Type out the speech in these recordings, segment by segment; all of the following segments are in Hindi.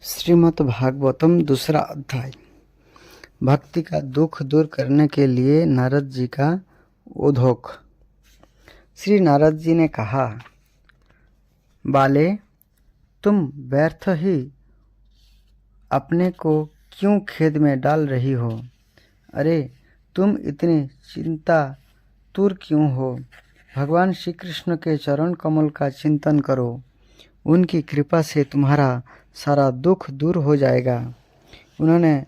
श्रीमद् भागवतम दूसरा अध्याय। भक्ति का दुख दूर करने के लिए नारद जी का उद्योग। श्री नारद जी ने कहा, बाले, तुम व्यर्थ ही अपने को क्यों खेद में डाल रही हो? अरे, तुम इतनी चिंतातुर क्यों हो? भगवान श्री कृष्ण के चरण कमल का चिंतन करो। उनकी कृपा से तुम्हारा सारा दुख दूर हो जाएगा। उन्होंने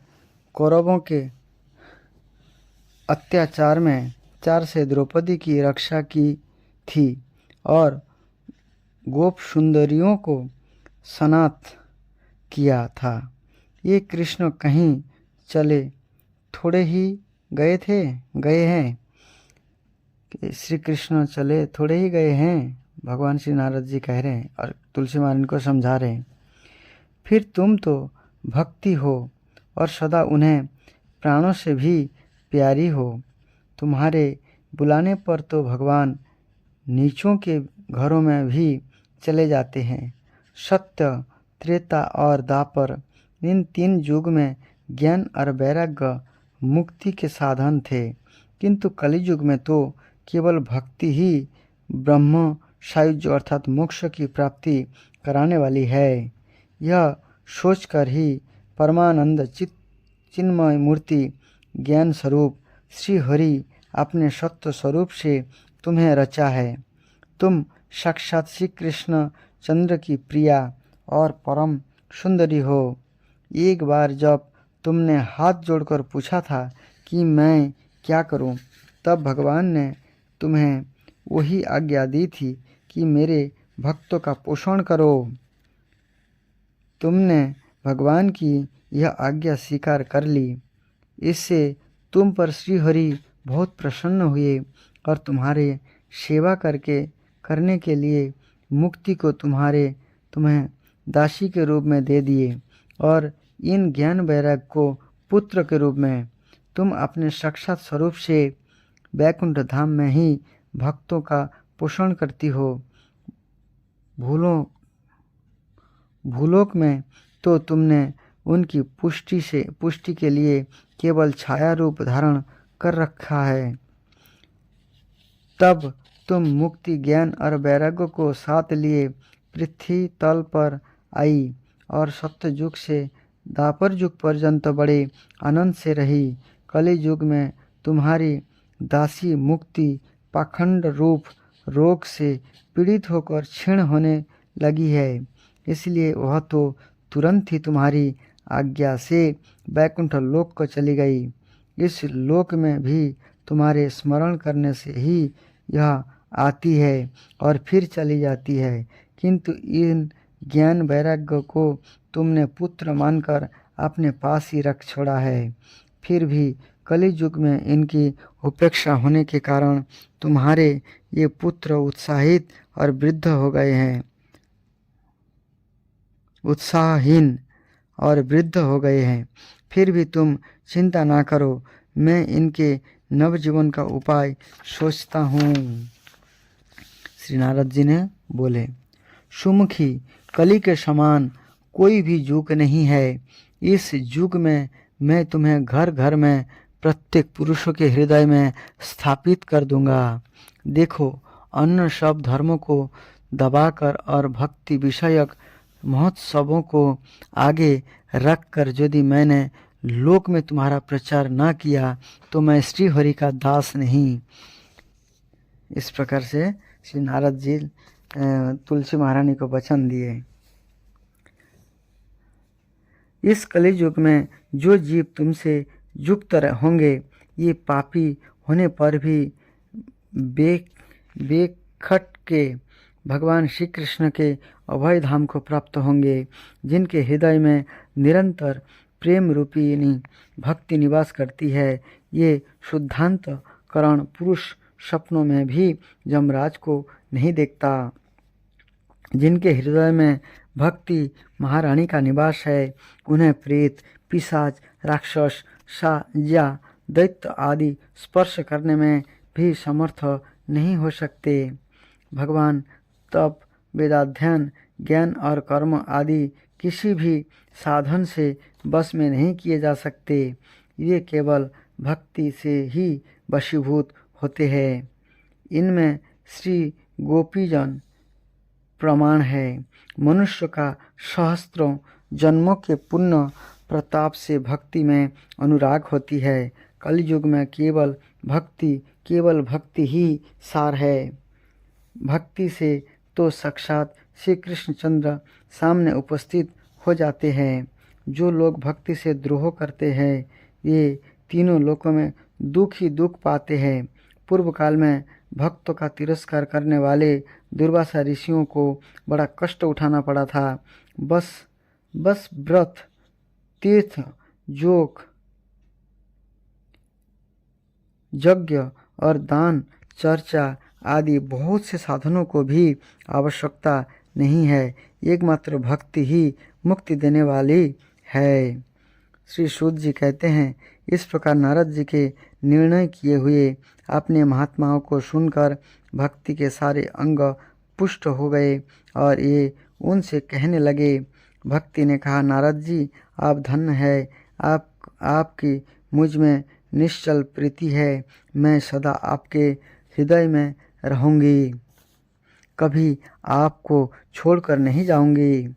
कौरवों के अत्याचार में 4 से द्रौपदी की रक्षा की थी और गोप सुंदरियों को सनाथ किया था। ये कृष्ण कहीं चले थोड़े ही गए हैं कि श्री कृष्ण चले थोड़े ही गए हैं, भगवान श्री नारद जी कह रहे हैं और तुलसी महारानी को समझा रहे हैं। फिर तुम तो भक्ति हो और सदा उन्हें प्राणों से भी प्यारी हो। तुम्हारे बुलाने पर तो भगवान नीचों के घरों में भी चले जाते हैं। सत्य, त्रेता और द्वापर, इन 3 युग में ज्ञान और वैराग्य मुक्ति के साधन थे, किंतु कलियुग में तो केवल भक्ति ही ब्रह्म सायुज्य अर्थात मोक्ष की प्राप्ति कराने वाली है। यह सोचकर ही परमानंद चिन्मय मूर्ति ज्ञान स्वरूप श्री हरि अपने सत्य स्वरूप से तुम्हें रचा है। तुम साक्षात श्री कृष्ण चंद्र की प्रिया और परम सुंदरी हो। एक बार जब तुमने हाथ जोड़कर पूछा था कि मैं क्या करूं, तब भगवान ने तुम्हें वही आज्ञा दी थी कि मेरे भक्तों का पोषण करो। तुमने भगवान की यह आज्ञा स्वीकार कर ली। इससे तुम पर श्री हरि बहुत प्रसन्न हुए और तुम्हारे सेवा करने के लिए मुक्ति को तुम्हें दासी के रूप में दे दिए और इन ज्ञान वैराग्य को पुत्र के रूप में। तुम अपने साक्षात स्वरूप से वैकुंठ धाम में ही भक्तों का पोषण करती हो। भूलोक में तो तुमने उनकी पुष्टि के लिए केवल छाया रूप धारण कर रखा है। तब तुम मुक्ति, ज्ञान और वैराग्य को साथ लिए पृथ्वी तल पर आई और सत्य युग से द्वापर युग पर्यंत बड़े आनंद से रही। कलि युग में तुम्हारी दासी मुक्ति पाखंड रूप रोग से पीड़ित होकर क्षीण होने लगी है, इसलिए वह तो तुरंत ही तुम्हारी आज्ञा से वैकुंठ लोक को चली गई। इस लोक में भी तुम्हारे स्मरण करने से ही यह आती है और फिर चली जाती है, किंतु इन ज्ञान वैराग्य को तुमने पुत्र मानकर अपने पास ही रख छोड़ा है। फिर भी कलि युग में इनकी उपेक्षा होने के कारण तुम्हारे ये पुत्र उत्साहित और वृद्ध हो गए हैं, उत्साहहीन और वृद्ध हो गए हैं। फिर भी तुम चिंता ना करो, मैं इनके नवजीवन का उपाय सोचता हूँ। श्री नारद जी ने बोले, सुमुखी, कली के समान कोई भी युग नहीं है। इस युग में मैं तुम्हें घर घर में प्रत्येक पुरुषों के हृदय में स्थापित कर दूंगा। देखो, अन्य सब धर्मों को दबाकर और भक्ति विषयक महोत्सवों को आगे रखकर यदि मैंने लोक में तुम्हारा प्रचार ना किया तो मैं श्री हरि का दास नहीं। इस प्रकार से श्री नारद जी तुलसी महारानी को वचन दिए। इस कलियुग में जो जीव तुमसे युक्त होंगे, ये पापी होने पर भी बेखट के भगवान श्री कृष्ण के अभय धाम को प्राप्त होंगे, जिनके हृदय में निरंतर प्रेम रूपिणी भक्ति निवास करती है। ये शुद्धांत करण पुरुष सपनों में भी यमराज को नहीं देखता। जिनके हृदय में भक्ति महारानी का निवास है, उन्हें प्रेत, पिशाच, राक्षस या दैत्य आदि स्पर्श करने में भी समर्थ नहीं हो सकते। भगवान तप, वेदाध्ययन, ज्ञान और कर्म आदि किसी भी साधन से बस में नहीं किए जा सकते। ये केवल भक्ति से ही वशीभूत होते हैं। इनमें श्री गोपीजन प्रमाण है। मनुष्य का सहस्त्रों जन्मों के पुण्य प्रताप से भक्ति में अनुराग होती है। कलयुग में केवल भक्ति ही सार है। भक्ति से तो साक्षात श्री कृष्णचंद्र सामने उपस्थित हो जाते हैं। जो लोग भक्ति से द्रोह करते हैं ये तीनों लोकों में दुख ही दुख पाते हैं। पूर्व काल में भक्तों का तिरस्कार करने वाले दुर्वासा ऋषियों को बड़ा कष्ट उठाना पड़ा था। बस व्रत, तीर्थ, योग, यज्ञ और दान, चर्चा आदि बहुत से साधनों को भी आवश्यकता नहीं है। एकमात्र भक्ति ही मुक्ति देने वाली है। श्री सूत जी कहते हैं, इस प्रकार नारद जी के निर्णय किए हुए अपने महात्माओं को सुनकर भक्ति के सारे अंग पुष्ट हो गए और ये उनसे कहने लगे। भक्ति ने कहा, नारद जी आप धन्य है, आपकी मुझ में निश्चल प्रीति है। मैं सदा आपके हृदय में रहूँगी, कभी आपको छोड़कर नहीं जाऊँगी।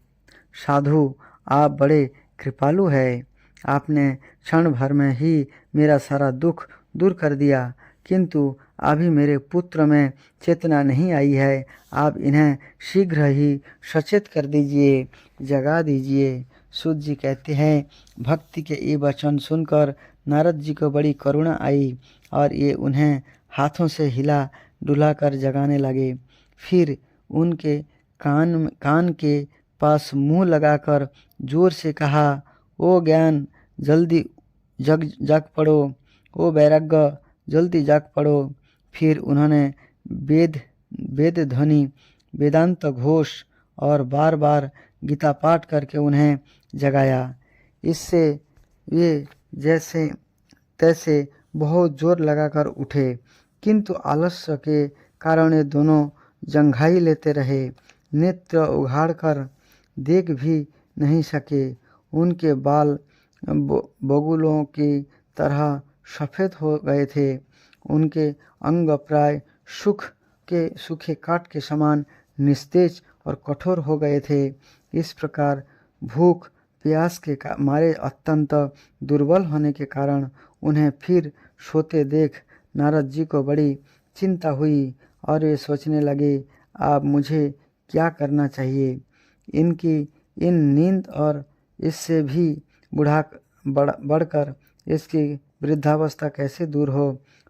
साधु आप बड़े कृपालु है। आपने क्षण भर में ही मेरा सारा दुख दूर कर दिया, किंतु अभी मेरे पुत्र में चेतना नहीं आई है। आप इन्हें शीघ्र ही सचेत कर दीजिए, जगा दीजिए। सूत जी कहते हैं, भक्ति के ये वचन सुनकर नारद जी को बड़ी करुणा आई और ये उन्हें हाथों से हिला डुलाकर जगाने लगे। फिर उनके कान के पास मुंह लगाकर जोर से कहा, ओ ज्ञान जल्दी जग पड़ो, ओ वैराग्य जल्दी जाग पड़ो। फिर उन्होंने वेद ध्वनि, वेदांत घोष और बार बार गीता पाठ करके उन्हें जगाया। इससे वे जैसे तैसे बहुत जोर लगाकर उठे, किंतु आलस्य के कारण ये दोनों जंघाई लेते रहे। नेत्र उघाड़कर देख भी नहीं सके। उनके बाल बगुलों की तरह सफ़ेद हो गए थे। उनके अंग प्राय सूखे काठ के समान निस्तेज और कठोर हो गए थे। इस प्रकार भूख प्यास के मारे अत्यंत दुर्बल होने के कारण उन्हें फिर सोते देख नारद जी को बड़ी चिंता हुई और वे सोचने लगे, अब मुझे क्या करना चाहिए। इनकी इन नींद और इससे भी बढ़कर इसकी वृद्धावस्था कैसे दूर हो।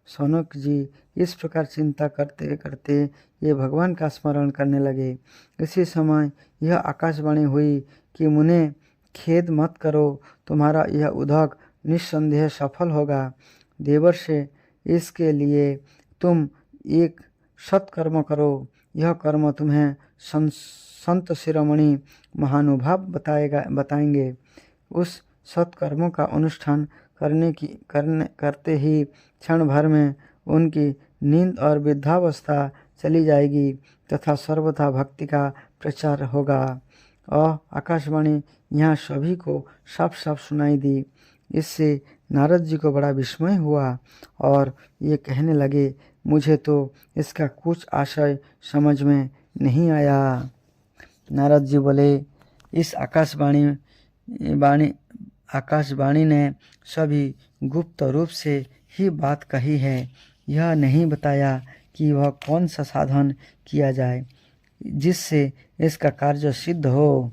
शौनक जी इस प्रकार चिंता करते करते ये भगवान का स्मरण करने लगे। इसी समय यह आकाशवाणी हुई कि मुने खेद मत करो, तुम्हारा यह उद्योग निस्संदेह सफल होगा। देवर से इसके लिए तुम एक सत्कर्म करो। यह कर्म तुम्हें संत शिरोमणि महानुभाव बताएंगे। उस सत्कर्मों का अनुष्ठान करते ही क्षण भर में उनकी नींद और वृद्धावस्था चली जाएगी तथा सर्वथा भक्ति का प्रचार होगा। और आकाशवाणी यहाँ सभी को साफ साफ सुनाई दी। इससे नारद जी को बड़ा विस्मय हुआ और ये कहने लगे, मुझे तो इसका कुछ आशय समझ में नहीं आया। नारद जी बोले, इस आकाशवाणी ने सभी गुप्त रूप से ही बात कही है। यह नहीं बताया कि वह कौन सा साधन किया जाए जिससे इसका कार्य सिद्ध हो।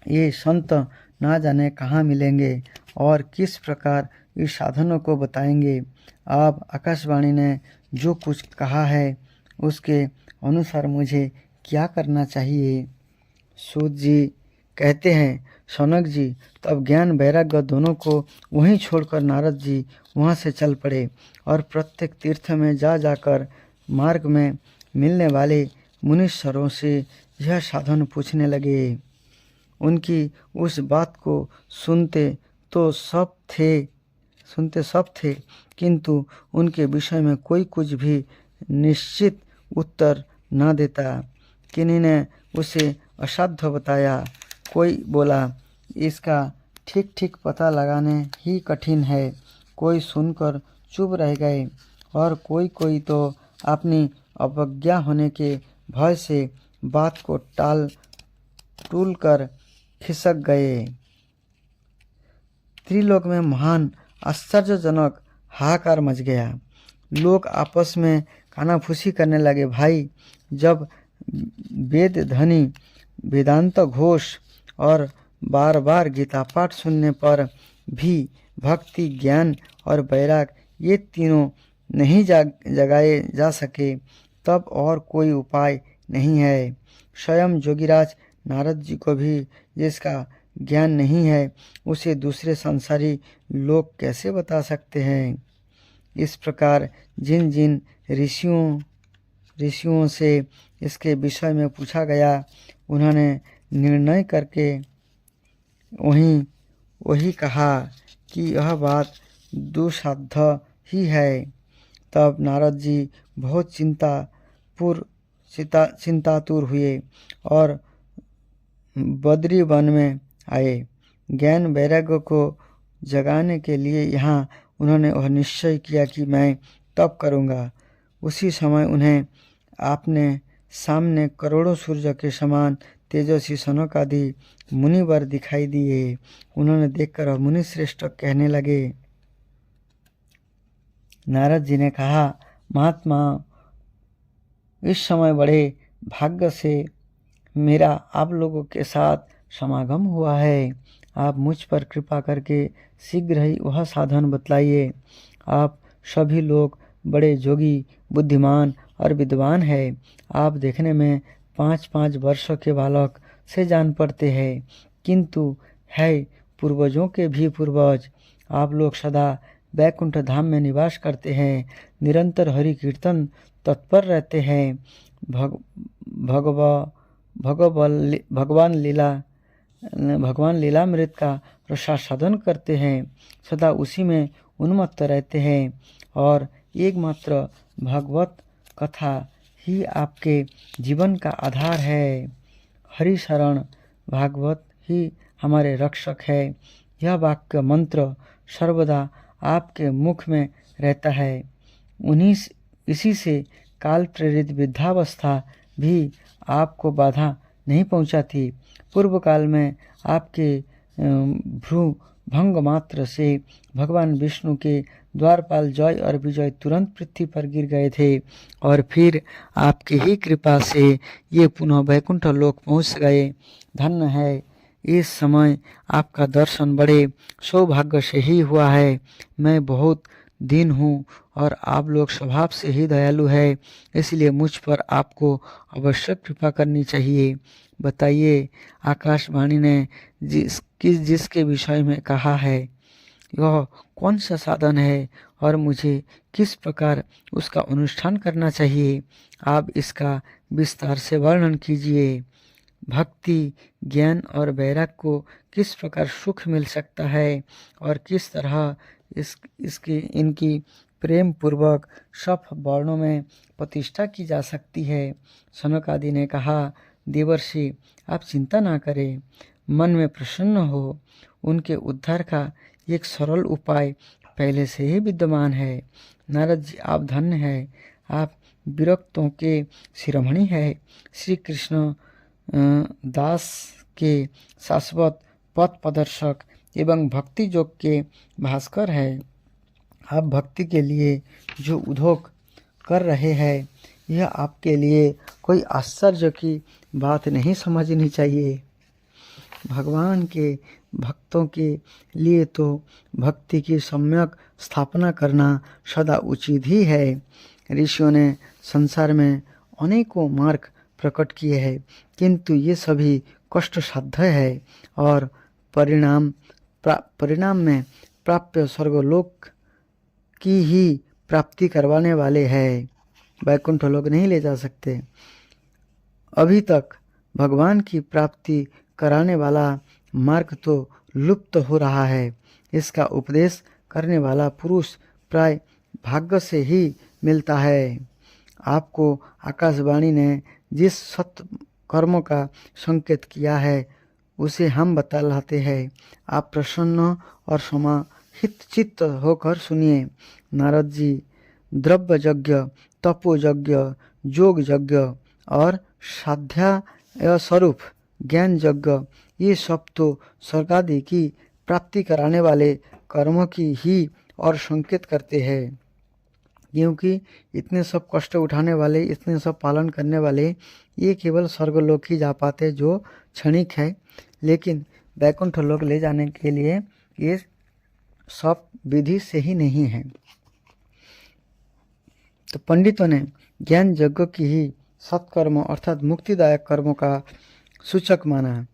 ये संत ना जाने कहाँ मिलेंगे और किस प्रकार इस साधनों को बताएंगे। अब आकाशवाणी ने जो कुछ कहा है उसके अनुसार मुझे क्या करना चाहिए। सूत जी कहते हैं, शौनक जी तब ज्ञान वैराग्य दोनों को वहीं छोड़कर नारद जी वहाँ से चल पड़े और प्रत्येक तीर्थ में जाकर मार्ग में मिलने वाले मुनीश्वरों से यह साधन पूछने लगे। उनकी उस बात को सुनते सब थे, किंतु उनके विषय में कोई कुछ भी निश्चित उत्तर न देता। किन्हीं ने उसे असाध्य बताया कोई बोला, इसका ठीक ठीक पता लगाने ही कठिन है। कोई सुनकर चुप रह गए और कोई तो अपनी अवज्ञा होने के भय से बात को टाल टूल कर खिसक गए। त्रिलोक में महान आश्चर्यजनक हाहाकार मच गया। लोग आपस में कानाफूसी करने लगे। भाई, जब वेद ध्वनि, वेदांत घोष और बार बार गीता पाठ सुनने पर भी भक्ति, ज्ञान और वैराग ये तीनों नहीं जगाए जा सके, तब और कोई उपाय नहीं है। स्वयं जोगीराज नारद जी को भी जिसका ज्ञान नहीं है, उसे दूसरे संसारी लोग कैसे बता सकते हैं। इस प्रकार जिन जिन ऋषियों से इसके विषय में पूछा गया, उन्होंने निर्णय करके वही कहा कि यह बात दुस्साध्य ही है। तब नारद जी बहुत चिंतातुर हुए और बद्री वन में आए। ज्ञान वैराग्य को जगाने के लिए यहाँ उन्होंने वह निश्चय किया कि मैं तप करूँगा। उसी समय उन्हें आपने सामने करोड़ों सूर्य के समान तेजस्वी सनक आदि मुनिवर दिखाई दिए। उन्होंने देखकर मुनि श्रेष्ठ कहने लगे। नारद जी ने कहा, महात्मा, इस समय बड़े भाग्य से मेरा आप लोगों के साथ समागम हुआ है। आप मुझ पर कृपा करके शीघ्र ही वह साधन बतलाइए। आप सभी लोग बड़े जोगी, बुद्धिमान और विद्वान हैं। आप देखने में 5-5 वर्षों के बालक से जान पड़ते हैं, किंतु है पूर्वजों के भी पूर्वज। आप लोग सदा वैकुंठ धाम में निवास करते हैं, निरंतर हरि कीर्तन तत्पर रहते हैं, भगवान लीलामृत का रसास्वादन करते हैं, सदा उसी में उन्मत्त रहते हैं और एकमात्र भगवत कथा ही आपके जीवन का आधार है। हरि शरण भागवत ही हमारे रक्षक है। यह वाक्य मंत्र सर्वदा आपके मुख में रहता है। इसी से काल प्रेरित वृद्धावस्था भी आपको बाधा नहीं पहुंचाती। पूर्व काल में आपके भ्रू भंग मात्र से भगवान विष्णु के द्वारपाल जय और विजय तुरंत पृथ्वी पर गिर गए थे और फिर आपकी ही कृपा से ये पुनः वैकुंठ लोक पहुंच गए। धन्य है, इस समय आपका दर्शन बड़े सौभाग्य से ही हुआ है। मैं बहुत दीन हूँ और आप लोग स्वभाव से ही दयालु है, इसलिए मुझ पर आपको अवश्य कृपा करनी चाहिए। बताइए, आकाशवाणी ने जिसके विषय में कहा है, यह कौन सा साधन है और मुझे किस प्रकार उसका अनुष्ठान करना चाहिए? आप इसका विस्तार से वर्णन कीजिए। भक्ति, ज्ञान और वैराग को किस प्रकार सुख मिल सकता है और किस तरह इनकी प्रेम पूर्वक सब वर्णों में प्रतिष्ठा की जा सकती है। सनक आदि ने कहा, देवर्षि, आप चिंता ना करें, मन में प्रसन्न हो। उनके उद्धार का एक सरल उपाय पहले से ही विद्यमान है। नारद जी, आप धन्य हैं। आप विरक्तों के शिरोमणि हैं, श्री कृष्ण दास के शाश्वत पथ प्रदर्शक एवं भक्ति योग के भास्कर है। आप भक्ति के लिए जो उद्योग कर रहे हैं, यह आपके लिए कोई आश्चर्य की बात नहीं समझनी चाहिए। भगवान के भक्तों के लिए तो भक्ति की सम्यक स्थापना करना सदा उचित ही है। ऋषियों ने संसार में अनेकों मार्ग प्रकट किए हैं, किंतु ये सभी कष्ट साध्य है और परिणाम में प्राप्य स्वर्गलोक की ही प्राप्ति करवाने वाले हैं। वैकुंठ लोक नहीं ले जा सकते। अभी तक भगवान की प्राप्ति कराने वाला मार्ग तो लुप्त हो रहा है। इसका उपदेश करने वाला पुरुष प्राय भाग्य से ही मिलता है। आपको आकाशवाणी ने जिस सत्कर्म का संकेत किया है, उसे हम बतलाते हैं। आप प्रसन्न और समाहित चित्त होकर सुनिए। नारद जी, द्रव्य यज्ञ, तपो यज्ञ, योग यज्ञ और साध्या स्वरूप ज्ञान यज्ञ, ये सब तो स्वर्गादि की प्राप्ति कराने वाले कर्मों की ही और संकेत करते हैं, क्योंकि इतने सब कष्ट उठाने वाले, इतने सब पालन करने वाले, ये केवल स्वर्गलोक ही जा पाते जो क्षणिक है, लेकिन वैकुंठ लोक ले जाने के लिए ये सब विधि से ही नहीं है। तो पंडितों ने ज्ञान यज्ञ की ही सत्कर्म अर्थात मुक्तिदायक कर्मों का सूचक माना।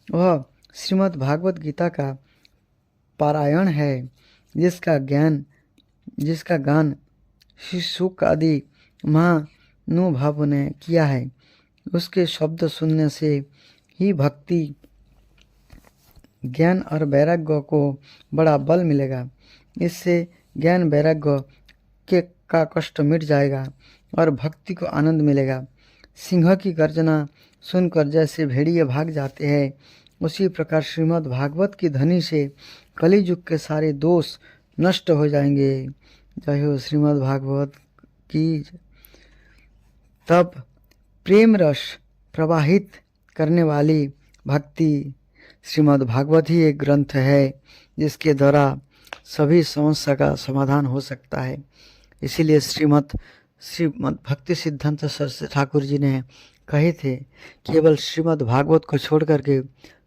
वह श्रीमद् भागवत गीता का पारायण है, जिसका गान श्री शुक आदि महानुभावों ने किया है। उसके शब्द सुनने से ही भक्ति, ज्ञान और वैराग्य को बड़ा बल मिलेगा। इससे ज्ञान वैराग्य का कष्ट मिट जाएगा और भक्ति को आनंद मिलेगा। सिंह की गर्जना सुनकर जैसे भेड़िए भाग जाते हैं, उसी प्रकार श्रीमद् भागवत की ध्वनि से कलियुग के सारे दोष नष्ट हो जाएंगे। जय हो श्रीमद् भागवत की। तब प्रेम रस प्रवाहित करने वाली भक्ति श्रीमद् भागवत ही एक ग्रंथ है, जिसके द्वारा सभी समस्या का समाधान हो सकता है। इसीलिए श्रीमद् भक्ति सिद्धांत सरस्वती ठाकुर जी ने कहे थे, केवल श्रीमद् भागवत को छोड़ करके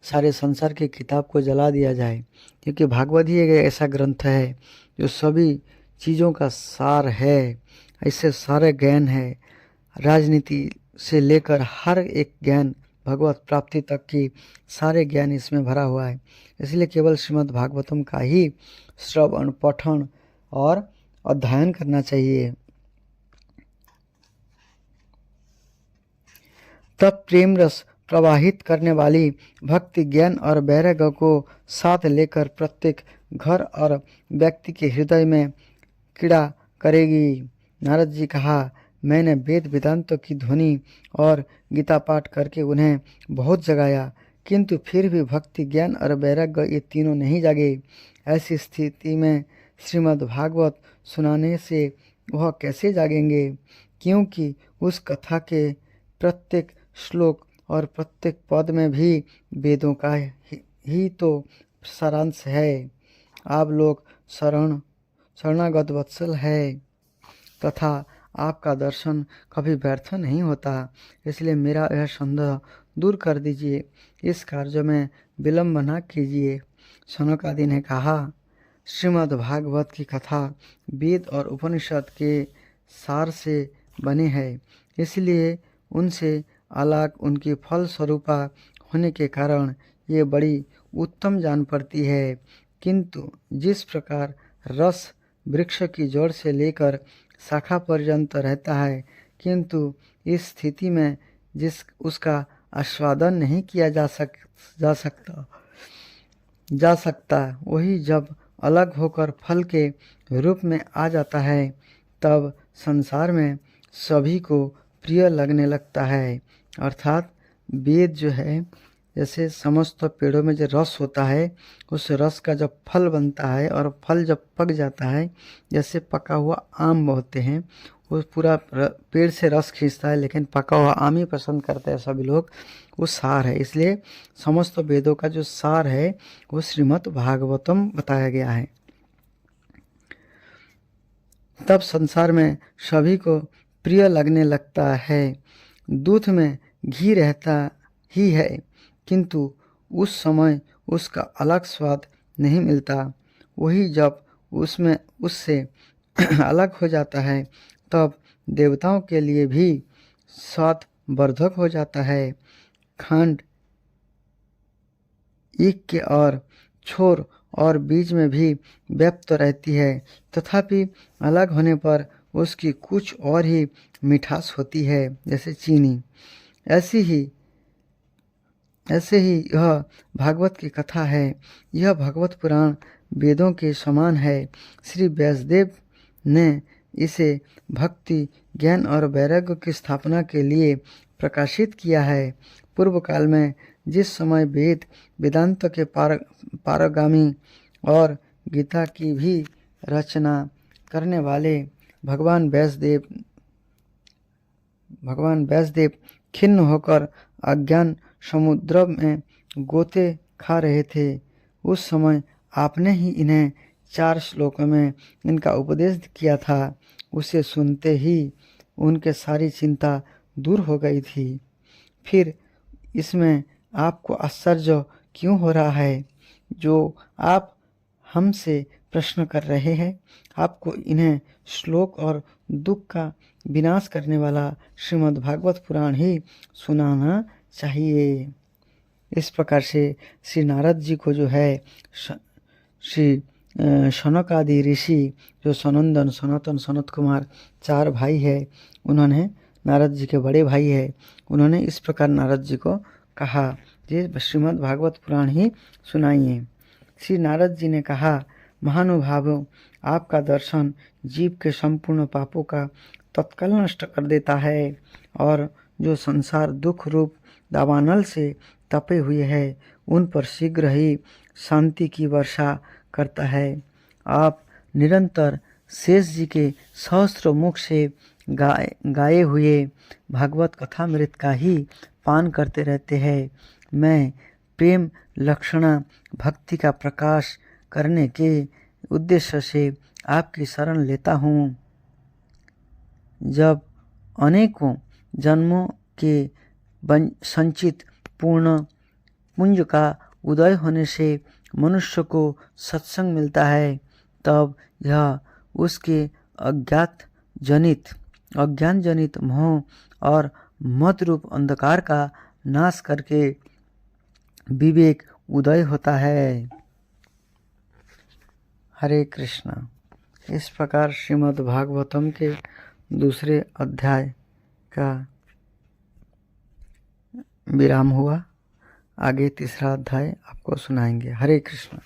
सारे संसार की किताब को जला दिया जाए, क्योंकि भागवत ही एक ऐसा ग्रंथ है जो सभी चीज़ों का सार है। ऐसे सारे ज्ञान है, राजनीति से लेकर हर एक ज्ञान, भगवत प्राप्ति तक की सारे ज्ञान इसमें भरा हुआ है। इसलिए केवल श्रीमद् भागवतम का ही श्रवण, पठन और अध्ययन करना चाहिए। तब प्रेम रस प्रवाहित करने वाली भक्ति ज्ञान और वैराग्य को साथ लेकर प्रत्येक घर और व्यक्ति के हृदय में क्रीड़ा करेगी। नारद जी कहा, मैंने वेद वेदांतों की ध्वनि और गीता पाठ करके उन्हें बहुत जगाया, किंतु फिर भी भक्ति ज्ञान और वैराग्य ये तीनों नहीं जागे। ऐसी स्थिति में श्रीमद् भागवत सुनाने से वह कैसे जागेंगे, क्योंकि उस कथा के प्रत्येक श्लोक और प्रत्येक पद में भी वेदों का ही तो सारांश है। आप लोग शरणागत वत्सल है तथा आपका दर्शन कभी व्यर्थ नहीं होता, इसलिए मेरा यह संदेह दूर कर दीजिए। इस कार्य में विलम्ब न कीजिए। सनक आदि ने कहा, श्रीमद् भागवत की कथा वेद और उपनिषद के सार से बने हैं, इसलिए उनसे अलग उनकी फल स्वरूपा होने के कारण ये बड़ी उत्तम जान पड़ती है। किंतु जिस प्रकार रस वृक्ष की जड़ से लेकर शाखा पर्यंत रहता है, किंतु इस स्थिति में उसका आस्वादन नहीं किया जा सकता, वही जब अलग होकर फल के रूप में आ जाता है, तब संसार में सभी को प्रिय लगने लगता है। अर्थात वेद जो है, जैसे समस्त पेड़ों में जो रस होता है, उस रस का जब फल बनता है और फल जब पक जाता है, जैसे पका हुआ आम होते हैं, वो पूरा पेड़ से रस खींचता है, लेकिन पका हुआ आम ही पसंद करते हैं सभी लोग। वो सार है। इसलिए समस्त वेदों का जो सार है वो श्रीमद् भागवतम बताया गया है। तब संसार में सभी को प्रिय लगने लगता है। दूध में घी रहता ही है, किंतु उस समय उसका अलग स्वाद नहीं मिलता। वही जब उससे अलग हो जाता है, तब देवताओं के लिए भी स्वाद वर्धक हो जाता है। खंड एक के और छोर और बीज में भी व्याप्त रहती है, तथापि अलग होने पर उसकी कुछ और ही मिठास होती है, जैसे चीनी। ऐसे ही यह भागवत की कथा है। यह भगवत पुराण वेदों के समान है। श्री व्यासदेव ने इसे भक्ति, ज्ञान और वैराग्य की स्थापना के लिए प्रकाशित किया है। पूर्व काल में जिस समय वेद वेदांत के पारगामी और गीता की भी रचना करने वाले भगवान व्यासदेव खिन्न होकर अज्ञान समुद्र में गोते खा रहे थे, उस समय आपने ही इन्हें 4 श्लोकों में इनका उपदेश किया था। उसे सुनते ही उनके सारी चिंता दूर हो गई थी। फिर इसमें आपको आश्चर्य क्यों हो रहा है जो आप हमसे प्रश्न कर रहे हैं? आपको इन्हें श्लोक और दुख का विनाश करने वाला श्रीमद् भागवत पुराण ही सुनाना चाहिए। इस प्रकार से श्री नारद जी को जो है श्री शनक आदि ऋषि जो सनंदन, सनातन, सनत कुमार 4 भाई है, उन्होंने नारद जी के बड़े भाई है, उन्होंने इस प्रकार नारद जी को कहा ये श्रीमद् भागवत पुराण ही सुनाइए। श्री नारद जी ने कहा, महानुभावों, आपका दर्शन जीव के संपूर्ण पापों का तत्काल नष्ट कर देता है और जो संसार दुख रूप दावानल से तपे हुए है उन पर शीघ्र ही शांति की वर्षा करता है। आप निरंतर शेष जी के सहस्त्र मुख से गाए हुए भागवत कथामृत का ही पान करते रहते हैं। मैं प्रेम लक्षणा भक्ति का प्रकाश करने के उद्देश्य से आपकी शरण लेता हूँ। जब अनेकों जन्मों के संचित पूर्ण पुंज का उदय होने से मनुष्य को सत्संग मिलता है, तब यह उसके अज्ञान जनित मोह और मत रूप अंधकार का नाश करके विवेक उदय होता है। हरे कृष्णा। इस प्रकार श्रीमद् भागवतम के दूसरे अध्याय का विराम हुआ। आगे तीसरा अध्याय आपको सुनाएंगे। हरे कृष्ण।